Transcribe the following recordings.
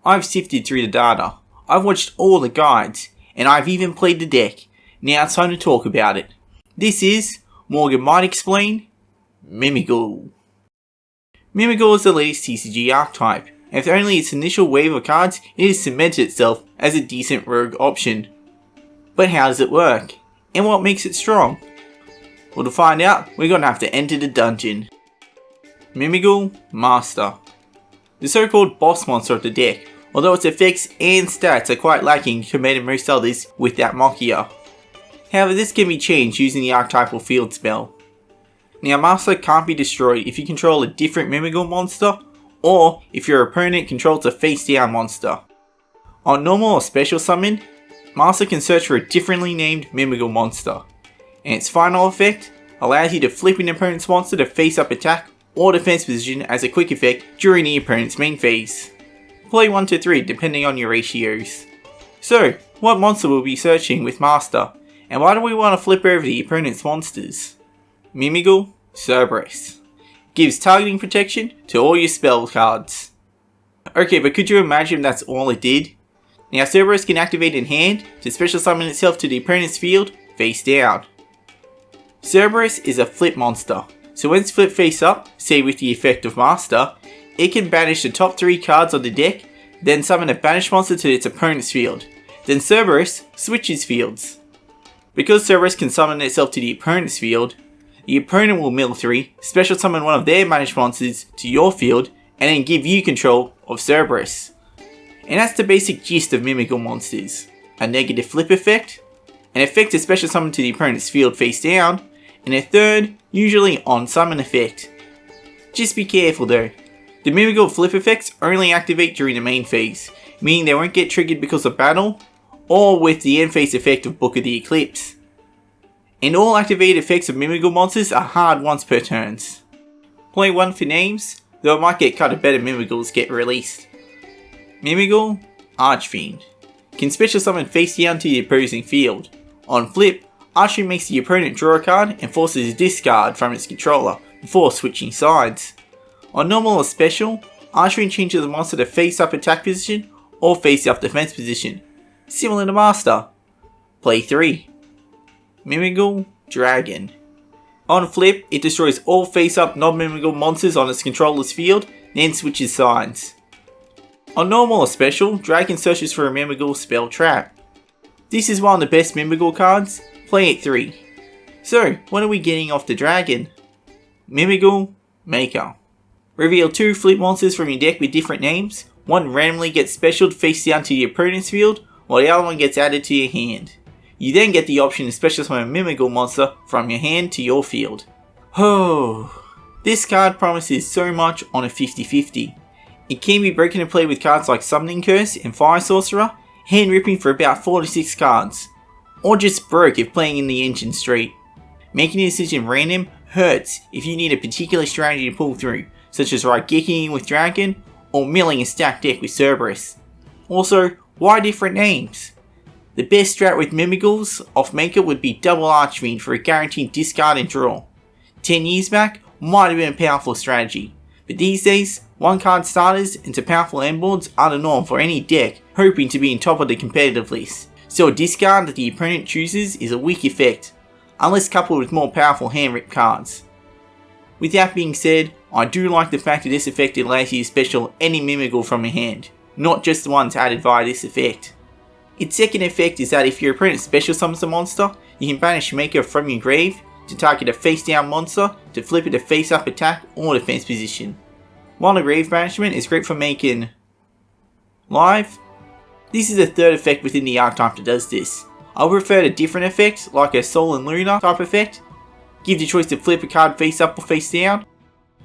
I've sifted through the data, I've watched all the guides, and I've even played the deck. Now it's time to talk about it. This is Morgamite Explain Mimighoul. Mimighoul is the latest TCG archetype, and with only its initial wave of cards, it has cemented itself as a decent rogue option. But how does it work? And what makes it strong? Well, to find out, we're going to have to enter the dungeon. Mimighoul Master. The so-called boss monster of the deck, although its effects and stats are quite lacking compared to most others without YuGiOh. However, this can be changed using the archetypal field spell. Now, Master can't be destroyed if you control a different Mimighoul monster, or if your opponent controls a face-down monster. On normal or special summon, Master can search for a differently named Mimighoul monster, and its final effect allows you to flip an opponent's monster to face-up attack or defense position as a quick effect during the opponent's main phase. Play 1 to 3 depending on your ratios. So, what monster will we be searching with Master, and why do we want to flip over the opponent's monsters? Mimighoul Cerberus. Gives targeting protection to all your spell cards. Okay, but could you imagine if that's all it did? Now Cerberus can activate in hand to special summon itself to the opponent's field face down. Cerberus is a flip monster, so when it's flipped face up, say with the effect of Master, it can banish the top 3 cards on the deck, then summon a banished monster to its opponent's field. Then Cerberus switches fields. Because Cerberus can summon itself to the opponent's field, the opponent will mill 3, special summon one of their banished monsters to your field, and then give you control of Cerberus. And that's the basic gist of Mimighoul monsters. A negative flip effect, an effect to special summon to the opponent's field face down, and a third, usually on summon effect. Just be careful though. The Mimighoul flip effects only activate during the main phase, meaning they won't get triggered because of battle, or with the end phase effect of Book of the Eclipse. And all activated effects of Mimighoul monsters are hard once per turns. Play 1 for names, though it might get cut if better Mimighouls get released. Mimighoul Archfiend. Can special summon face down to the opposing field. On flip, Archfiend makes the opponent draw a card and forces a discard from its controller before switching sides. On normal or special, Archfiend changes the monster to face up attack position or face up defense position, similar to Master. Play 3. Mimighoul Dragon. On flip, it destroys all face up non-Mimighoul monsters on its controller's field, then switches sides. On normal or special, Dragon searches for a Mimighoul spell trap. This is one of the best Mimighoul cards. Play it 3. So, what are we getting off the Dragon? Mimighoul Maker. Reveal 2 flip monsters from your deck with different names. One randomly gets specialed face down to the opponent's field, while the other one gets added to your hand. You then get the option to special summon a Mimighoul monster from your hand to your field. Oh, this card promises so much on a 50-50. It can be broken to play with cards like Summoning Curse and Fire Sorcerer, hand ripping for about 4 to 6 cards. Or just broke if playing in the engine straight. Making a decision random hurts if you need a particular strategy to pull through, such as Raigeking with Dragon, or milling a stacked deck with Cerberus. Also, why different names? The best strat with Mimighouls off Maker would be double Archfiend for a guaranteed discard and draw. 10 years back, might have been a powerful strategy, but these days, 1 card starters into powerful end boards are the norm for any deck hoping to be in top of the competitive list. So a discard that the opponent chooses is a weak effect, unless coupled with more powerful hand rip cards. With that being said, I do like the fact that this effect allows you to special any Mimighoul from your hand, not just the ones added via this effect. Its second effect is that if your opponent special summons a monster, you can banish Maker from your grave to target a face down monster to flip it to face up attack or defense position. While the grave banishment is great for making live, this is the third effect within the archetype that does this. I would prefer a different effect, like a Sol and Luna type effect. Give the choice to flip a card face up or face down.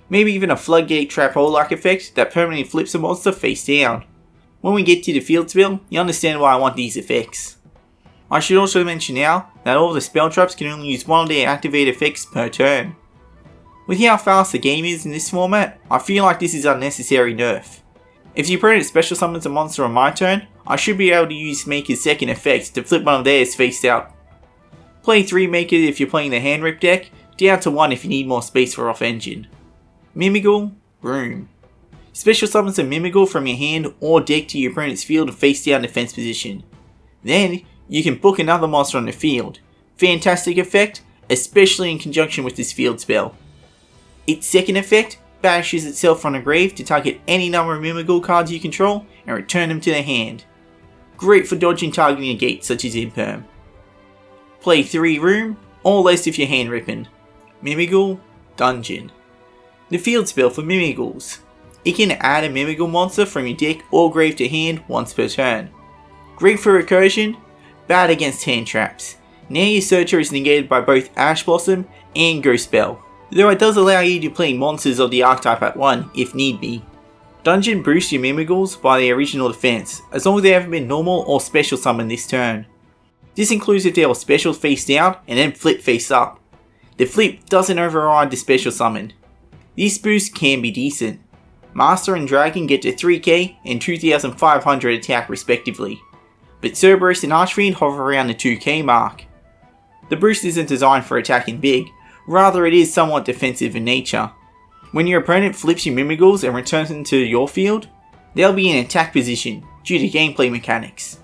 Maybe even a Floodgate Trap Hole-like effect that permanently flips a monster face down. When we get to the field spell, you understand why I want these effects. I should also mention now that all of the spell traps can only use one of their activated effects per turn. With how fast the game is in this format, I feel like this is unnecessary nerf. If the opponent special summons a monster on my turn, I should be able to use Maker's second effect to flip one of theirs face out. Play 3 Maker if you're playing the hand rip deck, down to 1 if you need more space for off engine. Mimighoul Room. Special summons a Mimighoul from your hand or deck to your opponent's field face down defense position. Then, you can book another monster on the field. Fantastic effect, especially in conjunction with this field spell. Its second effect banishes itself from the grave to target any number of Mimighoul cards you control and return them to the hand. Great for dodging targeting a gate such as Imperm. Play 3 room or less if you're hand ripping. Mimighoul, Dungeon. The field spell for Mimighouls. It can add a Mimighoul monster from your deck or grave to hand once per turn. Great for recursion, bad against hand traps. Now your searcher is negated by both Ash Blossom and Ghost Spell, though it does allow you to play monsters of the archetype at 1 if need be. Dungeon boosts your Mimighouls by their original defense, as long as they haven't been normal or special summoned this turn. This includes if they were special face down and then flip face up. The flip doesn't override the special summon. This boost can be decent. Master and Dragon get to 3k and 2500 attack respectively, but Cerberus and Archfiend hover around the 2k mark. The boost isn't designed for attacking big, rather it is somewhat defensive in nature. When your opponent flips your Mimighouls and returns them to your field, they'll be in attack position due to gameplay mechanics.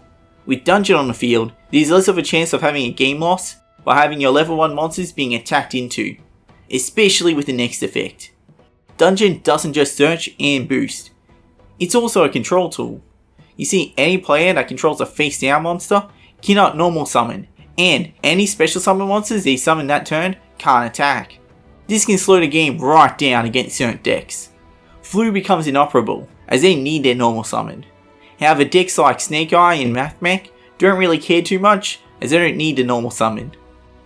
With Dungeon on the field, there's less of a chance of having a game loss by having your level 1 monsters being attacked into, especially with the next effect. Dungeon doesn't just search and boost, it's also a control tool. You see, any player that controls a face down monster cannot normal summon, and any special summon monsters they summon that turn can't attack. This can slow the game right down against certain decks. Flu becomes inoperable, as they need their normal summon. However, decks like Snake Eye and Mathmech don't really care too much, as they don't need the normal summon.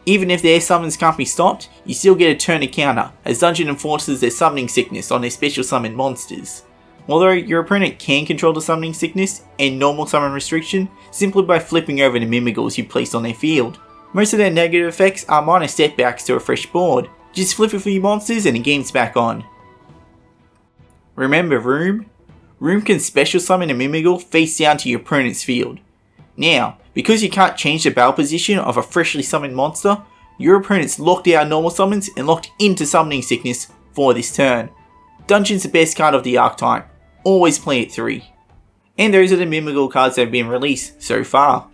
Even if their summons can't be stopped, you still get a turn to counter, as Dungeon enforces their summoning sickness on their special summon monsters. Although your opponent can control the summoning sickness and normal summon restriction simply by flipping over the Mimighouls you placed on their field. Most of their negative effects are minor setbacks to a fresh board. Just flip a few monsters and the game's back on. Remember Room? Room can special summon a Mimighoul face down to your opponent's field. Now, because you can't change the battle position of a freshly summoned monster, your opponent's locked out normal summons and locked into summoning sickness for this turn. Dungeon's the best card of the archetype, always play it 3. And those are the Mimighoul cards that have been released so far.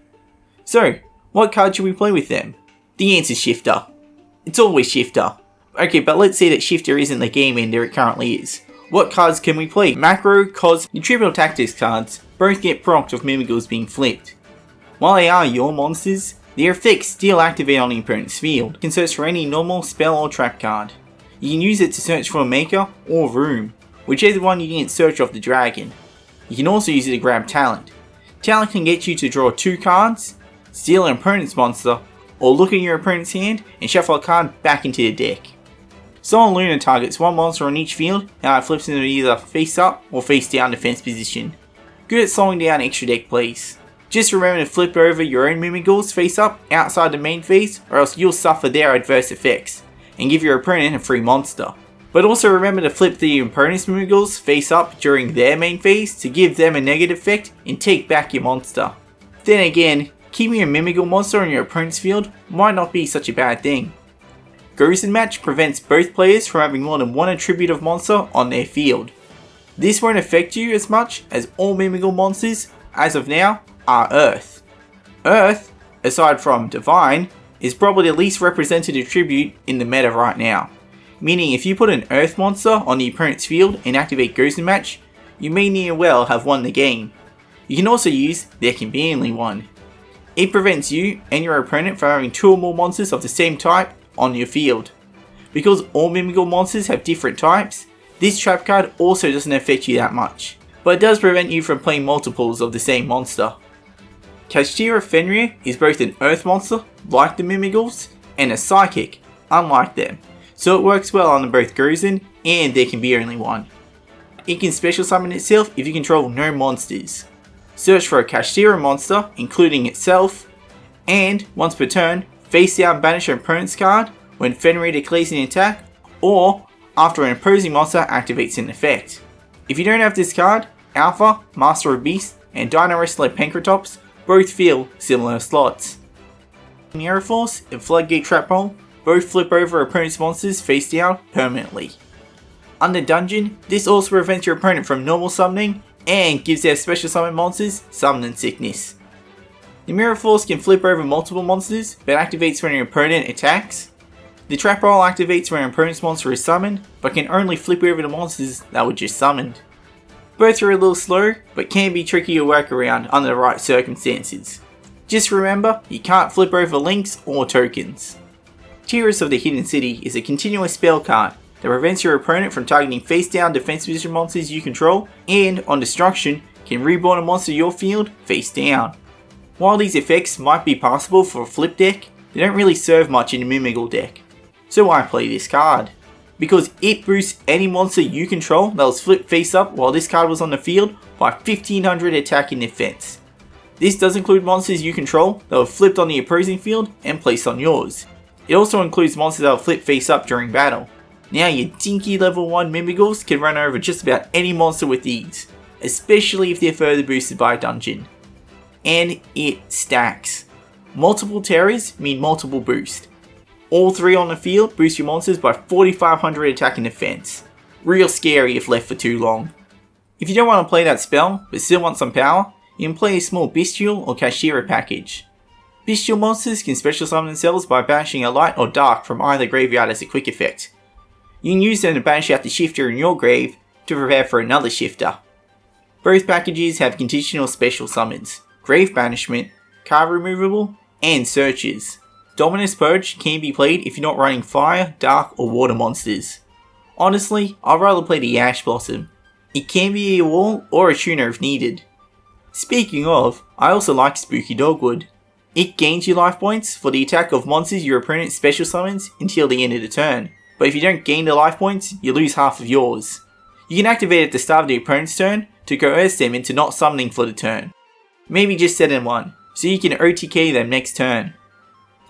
So, what card should we play with them? The answer's Shifter. It's always Shifter. Okay, but let's say that Shifter isn't the game ender it currently is. What cards can we play? Macro, Cos, and Trivial Tactics cards both get procced with Mimighouls being flipped. While they are your monsters, their effects still activate on the opponent's field. You can search for any normal spell or trap card. You can use it to search for a Maker or Room, whichever one you can search off the dragon. You can also use it to grab Talent. Talent can get you to draw 2 cards, steal an opponent's monster, or look at your opponent's hand and shuffle a card back into the deck. Solar Luna targets 1 monster on each field and it flips into either face up or face down defense position. Good at slowing down extra deck plays. Just remember to flip over your own Mimighouls face up outside the main phase, or else you'll suffer their adverse effects, and give your opponent a free monster. But also remember to flip the opponent's Mimighouls face up during their main phase to give them a negative effect and take back your monster. Then again, keeping a Mimighoul monster on your opponent's field might not be such a bad thing. Gozen Match prevents both players from having more than 1 attributive monster on their field. This won't affect you as much as all Mimighoul monsters, as of now, are Earth. Earth, aside from Divine, is probably the least represented attribute in the meta right now. Meaning if you put an Earth monster on the opponent's field and activate Gozen Match, you may near well have won the game. You can also use There Can Be Only One. It prevents you and your opponent from having 2 or more monsters of the same type on your field. Because all Mimighoul monsters have different types, this trap card also doesn't affect you that much, but it does prevent you from playing multiples of the same monster. Kashtira Fenrir is both an Earth monster, like the Mimighouls, and a Psychic, unlike them, so it works well on both Gozen and There Can Be Only One. It can special summon itself if you control no monsters. Search for a Kashtira monster, including itself, and once per turn, face down banish an opponent's card when Fenrir declares an attack, or after an opposing monster activates an effect. If you don't have this card, Alpha, Master of Beasts, and Dino Wrestler Pankratops both fill similar slots. Aeroforce and Floodgate Trap Hole both flip over opponent's monsters face down permanently. Under Dungeon, this also prevents your opponent from normal summoning and gives their special summon monsters Summoning Sickness. The Mirror Force can flip over multiple monsters, but activates when your opponent attacks. The Trap Roll activates when your opponent's monster is summoned, but can only flip over the monsters that were just summoned. Both are a little slow, but can be tricky to work around under the right circumstances. Just remember, you can't flip over links or tokens. Tears of the Hidden City is a continuous spell card that prevents your opponent from targeting face down defense position monsters you control, and on destruction can reborn a monster your field face down. While these effects might be possible for a flip deck, they don't really serve much in a Mimighoul deck. So why play this card? Because it boosts any monster you control that was flipped face up while this card was on the field by 1500 attack and defense. This does include monsters you control that were flipped on the opposing field and placed on yours. It also includes monsters that were flipped face up during battle. Now your dinky level 1 Mimighouls can run over just about any monster with ease, especially if they're further boosted by a dungeon. And it stacks. Multiple terrors mean multiple boost. All 3 on the field boost your monsters by 4500 attack and defense. Real scary if left for too long. If you don't want to play that spell, but still want some power, you can play a small Bestial or Kashira package. Bestial monsters can special summon themselves by banishing a light or dark from either graveyard as a quick effect. You can use them to banish out the shifter in your grave to prepare for another shifter. Both packages have conditional special summons, grave banishment, card removable, and searches. Dominus Purge can be played if you're not running fire, dark, or water monsters. Honestly, I'd rather play the Ash Blossom. It can be a wall or a tuner if needed. Speaking of, I also like Spooky Dogwood. It gains you life points for the attack of monsters your opponent special summons until the end of the turn, but if you don't gain the life points, you lose half of yours. You can activate it at the start of the opponent's turn to coerce them into not summoning for the turn. Maybe just set in 1, so you can OTK them next turn.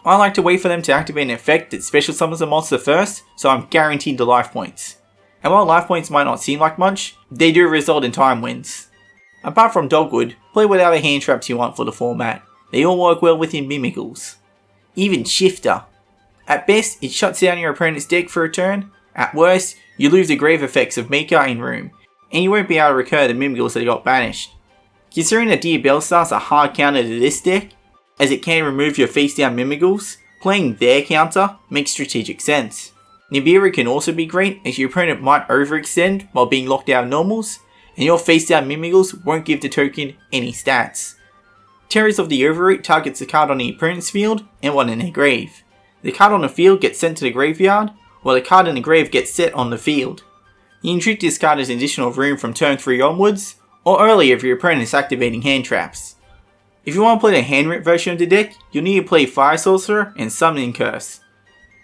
I like to wait for them to activate an effect that special summons a monster first, so I'm guaranteed the life points. And while life points might not seem like much, they do result in time wins. Apart from Dogwood, play whatever hand traps you want for the format. They all work well within Mimighouls. Even Shifter. At best, it shuts down your opponent's deck for a turn. At worst, you lose the grave effects of Maker and Room, and you won't be able to recur the Mimighouls that got banished. Considering that Dear Bellstar's a hard counter to this deck, as it can remove your face down Mimighouls, playing their counter makes strategic sense. Nibiru can also be great as your opponent might overextend while being locked out of normals, and your face down Mimighouls won't give the token any stats. Terrors of the Overroot targets the card on the opponent's field and one in their grave. The card on the field gets sent to the graveyard, while the card in the grave gets set on the field. You can treat this card as an additional room from turn 3 onwards, or earlier if your opponent is activating hand traps. If you want to play the handwritten version of the deck, you'll need to play Fire Sorcerer and Summoning Curse.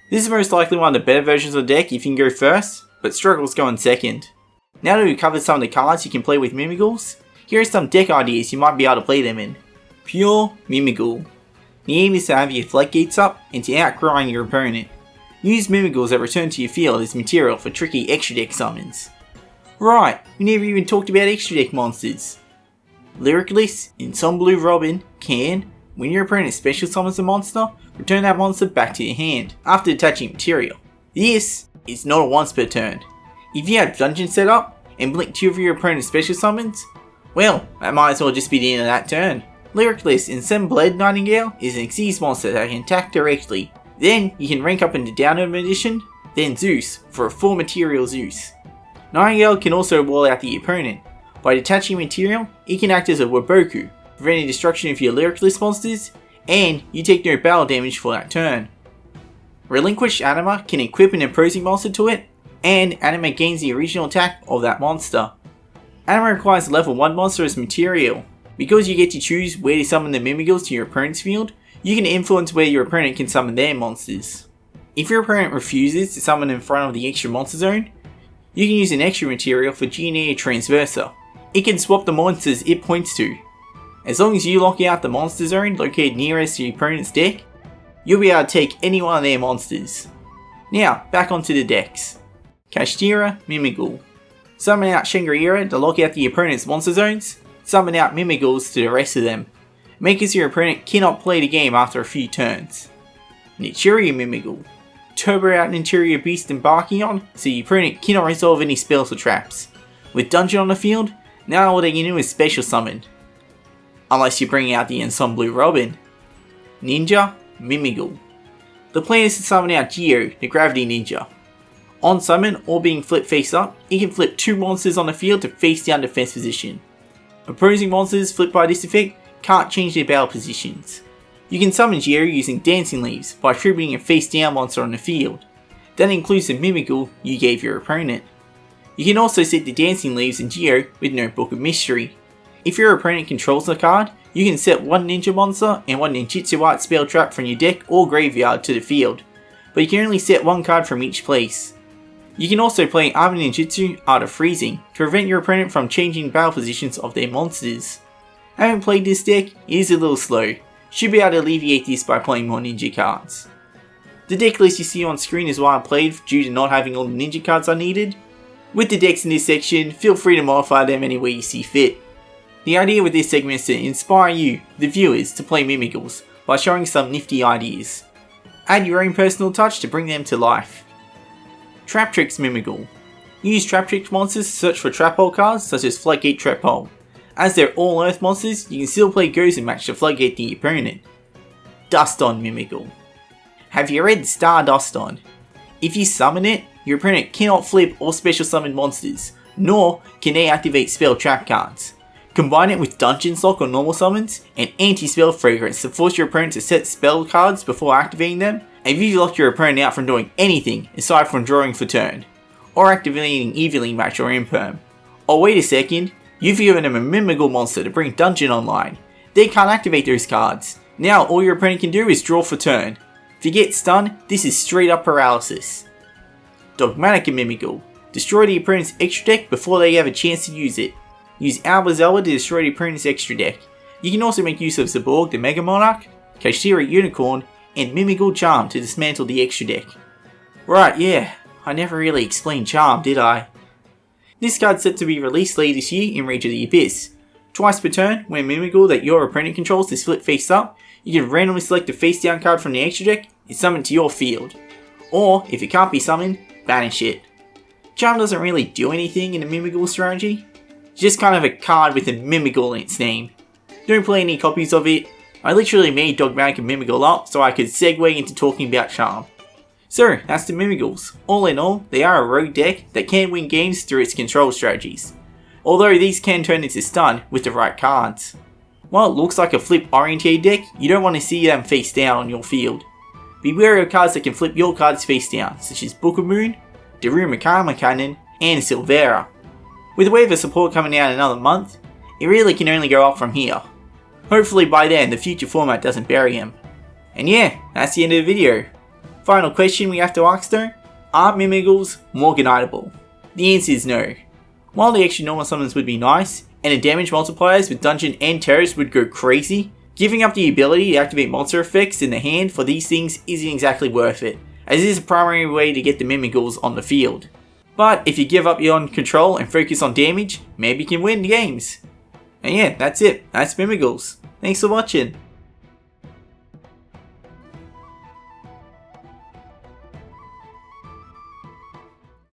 This is most likely one of the better versions of the deck if you can go first, but struggles going second. Now that we've covered some of the cards you can play with Mimighouls, here are some deck ideas you might be able to play them in. Pure Mimighoul. The aim is to have your floodgates up and to outgrind your opponent. Use Mimighouls that return to your field as material for tricky extra deck summons. Right, we never even talked about extra deck monsters. Lyricless in Sun Blue Robin can, when your opponent special summons a monster, return that monster back to your hand after attaching material. This is not a once per turn. If you have dungeon set up and blink 2 of your opponent's special summons, well, that might as well just be the end of that turn. Lyricless in Sunblade Nightingale is an Xyz monster that can attack directly. Then you can rank up into Download Edition, then Zeus for a full material Zeus. Nightingale can also wall out the opponent. By detaching material, it can act as a Waboku, preventing destruction of your Lyricless monsters, and you take no battle damage for that turn. Relinquished Anima can equip an opposing monster to it, and Anima gains the original attack of that monster. Anima requires a level 1 monster as material. Because you get to choose where to summon the Mimighouls to your opponent's field, you can influence where your opponent can summon their monsters. If your opponent refuses to summon in front of the extra monster zone, you can use an extra material for Genea Transversa. It can swap the monsters it points to. As long as you lock out the monster zone located nearest to your opponent's deck, you'll be able to take any one of their monsters. Now, back onto the decks. Kashtira Mimighoul. Summon out Shangri-Ira to lock out the opponent's monster zones. Summon out Mimighouls to the rest of them. Make it so your opponent cannot play the game after a few turns. Nichiri Mimighoul. turbo out an interior beast and Barkion, so your opponent cannot resolve any spells or traps. With Dungeon on the field, now all they can do is special summon. Unless you bring out the Ensemble Robin. Ninja, Mimighoul. The plan is to summon out YuGiOh, the Gravity Ninja. On summon, or being flipped face up, it can flip 2 monsters on the field to face down defense position. Opposing monsters flipped by this effect can't change their battle positions. You can summon YuGiOh using Dancing Leaves by tributing a face down monster on the field. That includes the Mimighoul you gave your opponent. You can also set the Dancing Leaves in YuGiOh with Notebook of Mystery. If your opponent controls the card, you can set 1 ninja monster and 1 ninjutsu art spell trap from your deck or graveyard to the field, but you can only set 1 card from each place. You can also play Armor Ninjutsu, Art of Freezing, to prevent your opponent from changing battle positions of their monsters. Having played this deck, it is a little slow. Should be able to alleviate this by playing more ninja cards. The deck list you see on screen is why I played due to not having all the ninja cards I needed. With the decks in this section, feel free to modify them any way you see fit. The idea with this segment is to inspire you, the viewers, to play Mimighouls by showing some nifty ideas. Add your own personal touch to bring them to life. Trap Tricks Mimighoul. Use Trap Trick monsters to search for trap hole cards such as Floodgate Trap Hole. As they're all earth monsters, you can still play Ghost and match the Floodgate the opponent. Dust on Mimighoul. Have you read Stardust on? If you summon it, your opponent cannot flip or special summon monsters, nor can they activate spell trap cards. Combine it with Dungeon Lock or normal summons, and Anti-Spell Fragrance to force your opponent to set spell cards before activating them, and you lock your opponent out from doing anything aside from drawing for turn, or activating Evenly Match or Imperm. Oh wait a second, you've given them a Mimighoul monster to bring Dungeon online. They can't activate those cards. Now all your opponent can do is draw for turn. If you get stunned, this is straight up paralysis. Dogmatic Mimighoul. Destroy the opponent's extra deck before they have a chance to use it. Use Alba Zelda to destroy the opponent's extra deck. You can also make use of Zaborg the Mega Monarch, Kashira Unicorn, and Mimighoul Charm to dismantle the extra deck. Right, yeah, I never really explained Charm, did I? This card's set to be released later this year in Rage of the Abyss. Twice per turn, when Mimighoul that your opponent controls is flipped face up, you can randomly select a face down card from the extra deck and summon it to your field. Or, if it can't be summoned, banish it. Charm doesn't really do anything in the Mimighoul strategy. It's just kind of a card with a Mimighoul in its name. Don't play any copies of it. I literally made Dogmatic and Mimighoul up so I could segue into talking about Charm. So, that's the Mimighouls. All in all, they are a rogue deck that can win games through its control strategies. Although these can turn into stun with the right cards. While it looks like a flip oriented deck, you don't want to see them face down on your field. Be wary of cards that can flip your cards face down, such as Book of Moon, Daruma Karma Cannon, and Silvera. With Wave of Support coming out in another month, it really can only go up from here. Hopefully by then the future format doesn't bury him. And yeah, that's the end of the video. Final question we have to ask though, are Mimighouls Morgamiteable? The answer is no. While the extra normal summons would be nice, and the damage multipliers with Dungeon and Terrorist would go crazy, giving up the ability to activate monster effects in the hand for these things isn't exactly worth it, as it is a primary way to get the Mimighouls on the field. But if you give up your control and focus on damage, maybe you can win games. And yeah, that's it. That's Mimighouls. Thanks for watching.